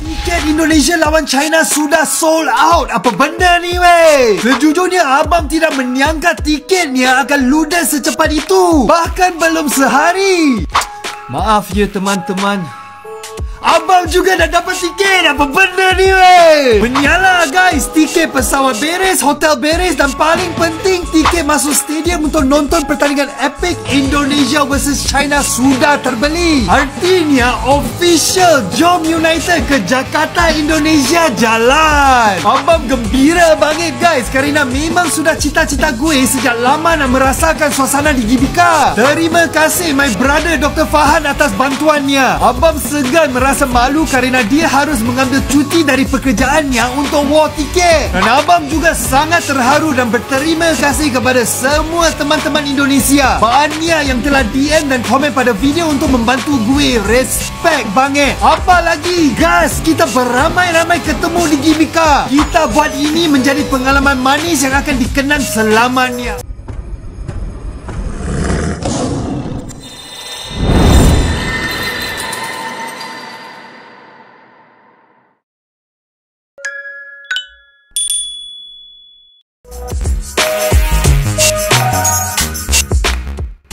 Tiket Indonesia lawan China sudah sold out. Apa benda ni weh? Sejujurnya abang tidak menyangka tiketnya akan ludes secepat itu. Bahkan belum sehari. Maaf ya teman-teman, abang juga dah dapat tiket. Apa benda ni weh? Menyalah guys, tiket pesawat beres, hotel beres, dan paling penting tiket masuk stadium untuk nonton pertandingan epic Indonesia vs China sudah terbeli. Artinya official, jom United ke Jakarta, Indonesia jalan. Abang gembira banget guys, kerana memang sudah cita-cita gue sejak lama nak merasakan suasana di GBK. Terima kasih my brother Dr. Fahan atas bantuannya. Abang segan merasa malu kerana dia harus mengambil cuti dari pekerjaannya untuk war tiket. Dan abang juga sangat terharu dan berterima kasih kepada semua teman-teman Indonesia banyak yang telah DM dan komen pada video untuk membantu gue. Respect banget. Apalagi gas, kita beramai-ramai ketemu di GBK. Kita buat ini menjadi pengalaman manis yang akan dikenang selamanya.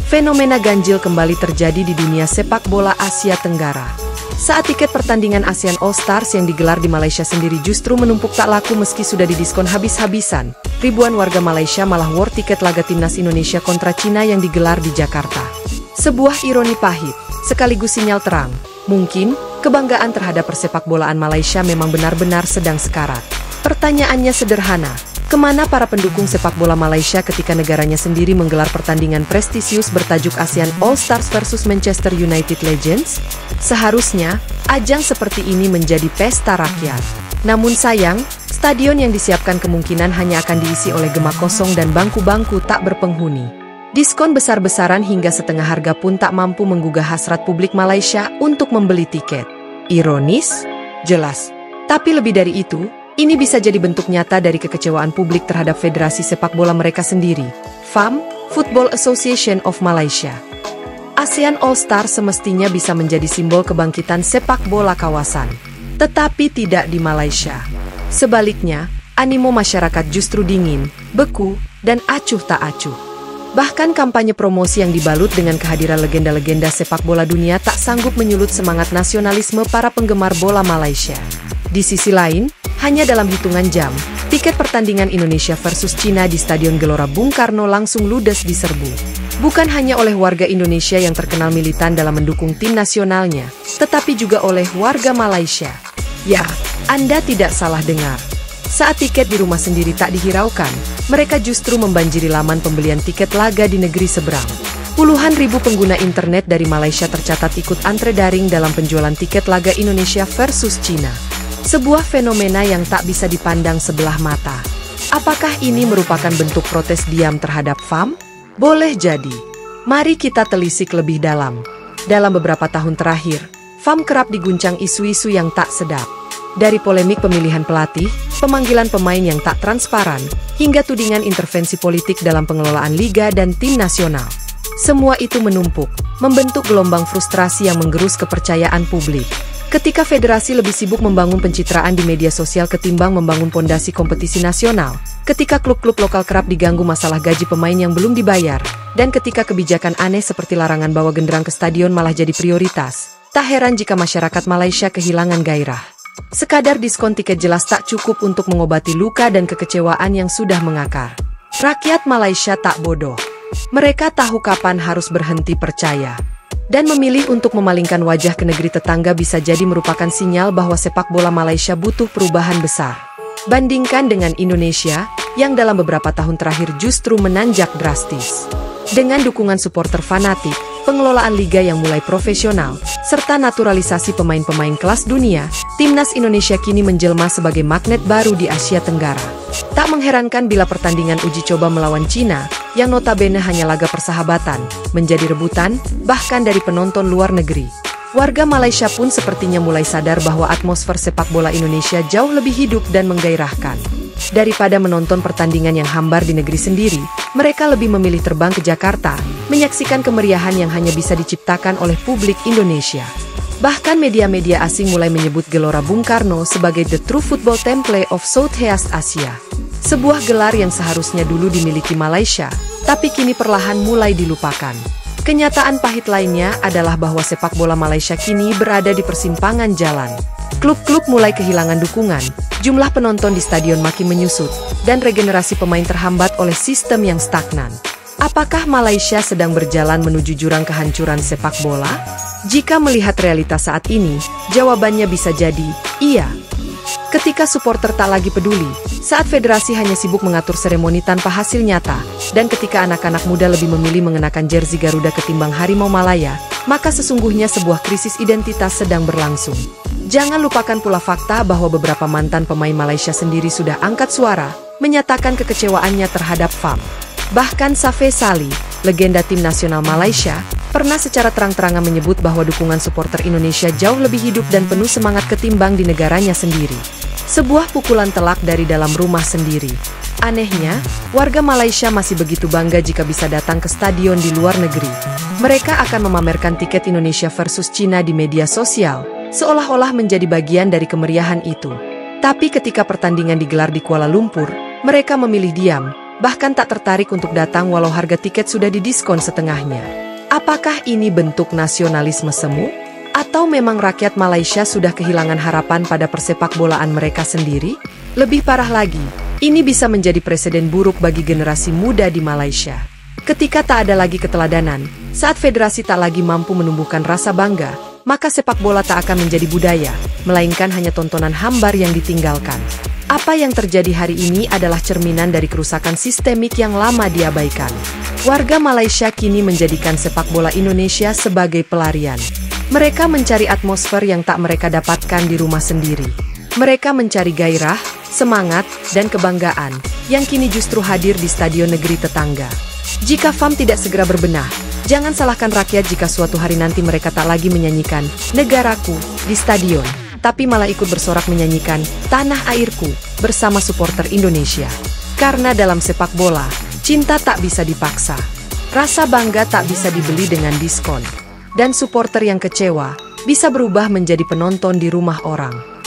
Fenomena ganjil kembali terjadi di dunia sepak bola Asia Tenggara. Saat tiket pertandingan ASEAN All Stars yang digelar di Malaysia sendiri justru menumpuk tak laku meski sudah didiskon habis-habisan, ribuan warga Malaysia malah war tiket laga timnas Indonesia kontra Cina yang digelar di Jakarta. Sebuah ironi pahit, sekaligus sinyal terang. Mungkin, kebanggaan terhadap persepak bolaan Malaysia memang benar-benar sedang sekarat. Pertanyaannya sederhana. Kemana para pendukung sepak bola Malaysia ketika negaranya sendiri menggelar pertandingan prestisius bertajuk ASEAN All Stars versus Manchester United Legends? Seharusnya, ajang seperti ini menjadi pesta rakyat. Namun sayang, stadion yang disiapkan kemungkinan hanya akan diisi oleh gema kosong dan bangku-bangku tak berpenghuni. Diskon besar-besaran hingga setengah harga pun tak mampu menggugah hasrat publik Malaysia untuk membeli tiket. Ironis? Jelas. Tapi lebih dari itu, ini bisa jadi bentuk nyata dari kekecewaan publik terhadap federasi sepak bola mereka sendiri, FAM, Football Association of Malaysia. ASEAN All Star semestinya bisa menjadi simbol kebangkitan sepak bola kawasan, tetapi tidak di Malaysia. Sebaliknya, animo masyarakat justru dingin, beku, dan acuh tak acuh. Bahkan kampanye promosi yang dibalut dengan kehadiran legenda-legenda sepak bola dunia tak sanggup menyulut semangat nasionalisme para penggemar bola Malaysia. Di sisi lain, hanya dalam hitungan jam, tiket pertandingan Indonesia versus Cina di Stadion Gelora Bung Karno langsung ludes diserbu. Bukan hanya oleh warga Indonesia yang terkenal militan dalam mendukung tim nasionalnya, tetapi juga oleh warga Malaysia. Ya, Anda tidak salah dengar. Saat tiket di rumah sendiri tak dihiraukan, mereka justru membanjiri laman pembelian tiket laga di negeri seberang. Puluhan ribu pengguna internet dari Malaysia tercatat ikut antre daring dalam penjualan tiket laga Indonesia versus Cina. Sebuah fenomena yang tak bisa dipandang sebelah mata. Apakah ini merupakan bentuk protes diam terhadap FAM? Boleh jadi. Mari kita telisik lebih dalam. Dalam beberapa tahun terakhir, FAM kerap diguncang isu-isu yang tak sedap. Dari polemik pemilihan pelatih, pemanggilan pemain yang tak transparan, hingga tudingan intervensi politik dalam pengelolaan liga dan tim nasional. Semua itu menumpuk, membentuk gelombang frustrasi yang menggerus kepercayaan publik. Ketika federasi lebih sibuk membangun pencitraan di media sosial ketimbang membangun pondasi kompetisi nasional, ketika klub-klub lokal kerap diganggu masalah gaji pemain yang belum dibayar, dan ketika kebijakan aneh seperti larangan bawa genderang ke stadion malah jadi prioritas, tak heran jika masyarakat Malaysia kehilangan gairah. Sekadar diskon tiket jelas tak cukup untuk mengobati luka dan kekecewaan yang sudah mengakar. Rakyat Malaysia tak bodoh. Mereka tahu kapan harus berhenti percaya. Dan memilih untuk memalingkan wajah ke negeri tetangga bisa jadi merupakan sinyal bahwa sepak bola Malaysia butuh perubahan besar. Bandingkan dengan Indonesia, yang dalam beberapa tahun terakhir justru menanjak drastis. Dengan dukungan supporter fanatik, pengelolaan liga yang mulai profesional, serta naturalisasi pemain-pemain kelas dunia, timnas Indonesia kini menjelma sebagai magnet baru di Asia Tenggara. Tak mengherankan bila pertandingan uji coba melawan Cina, yang notabene hanya laga persahabatan, menjadi rebutan, bahkan dari penonton luar negeri. Warga Malaysia pun sepertinya mulai sadar bahwa atmosfer sepak bola Indonesia jauh lebih hidup dan menggairahkan. Daripada menonton pertandingan yang hambar di negeri sendiri, mereka lebih memilih terbang ke Jakarta, menyaksikan kemeriahan yang hanya bisa diciptakan oleh publik Indonesia. Bahkan media-media asing mulai menyebut Gelora Bung Karno sebagai the true football template of Southeast Asia. Sebuah gelar yang seharusnya dulu dimiliki Malaysia, tapi kini perlahan mulai dilupakan. Kenyataan pahit lainnya adalah bahwa sepak bola Malaysia kini berada di persimpangan jalan. Klub-klub mulai kehilangan dukungan, jumlah penonton di stadion makin menyusut, dan regenerasi pemain terhambat oleh sistem yang stagnan. Apakah Malaysia sedang berjalan menuju jurang kehancuran sepak bola? Jika melihat realitas saat ini, jawabannya bisa jadi iya. Ketika supporter tak lagi peduli, saat federasi hanya sibuk mengatur seremoni tanpa hasil nyata, dan ketika anak-anak muda lebih memilih mengenakan jersey Garuda ketimbang Harimau Malaya, maka sesungguhnya sebuah krisis identitas sedang berlangsung. Jangan lupakan pula fakta bahwa beberapa mantan pemain Malaysia sendiri sudah angkat suara, menyatakan kekecewaannya terhadap FAM. Bahkan Safe Sali, legenda tim nasional Malaysia, pernah secara terang-terangan menyebut bahwa dukungan supporter Indonesia jauh lebih hidup dan penuh semangat ketimbang di negaranya sendiri. Sebuah pukulan telak dari dalam rumah sendiri. Anehnya, warga Malaysia masih begitu bangga jika bisa datang ke stadion di luar negeri. Mereka akan memamerkan tiket Indonesia versus Cina di media sosial, seolah-olah menjadi bagian dari kemeriahan itu. Tapi ketika pertandingan digelar di Kuala Lumpur, mereka memilih diam, bahkan tak tertarik untuk datang walau harga tiket sudah didiskon setengahnya. Apakah ini bentuk nasionalisme semu? Atau memang rakyat Malaysia sudah kehilangan harapan pada persepak bolaan mereka sendiri? Lebih parah lagi, ini bisa menjadi presiden buruk bagi generasi muda di Malaysia. Ketika tak ada lagi keteladanan, saat federasi tak lagi mampu menumbuhkan rasa bangga, maka sepak bola tak akan menjadi budaya, melainkan hanya tontonan hambar yang ditinggalkan. Apa yang terjadi hari ini adalah cerminan dari kerusakan sistemik yang lama diabaikan. Warga Malaysia kini menjadikan sepak bola Indonesia sebagai pelarian. Mereka mencari atmosfer yang tak mereka dapatkan di rumah sendiri. Mereka mencari gairah, semangat, dan kebanggaan, yang kini justru hadir di stadion negeri tetangga. Jika FAM tidak segera berbenah, jangan salahkan rakyat jika suatu hari nanti mereka tak lagi menyanyikan "Negaraku" di stadion, tapi malah ikut bersorak menyanyikan "Tanah Airku" bersama supporter Indonesia. Karena dalam sepak bola, cinta tak bisa dipaksa. Rasa bangga tak bisa dibeli dengan diskon. Dan supporter yang kecewa bisa berubah menjadi penonton di rumah orang.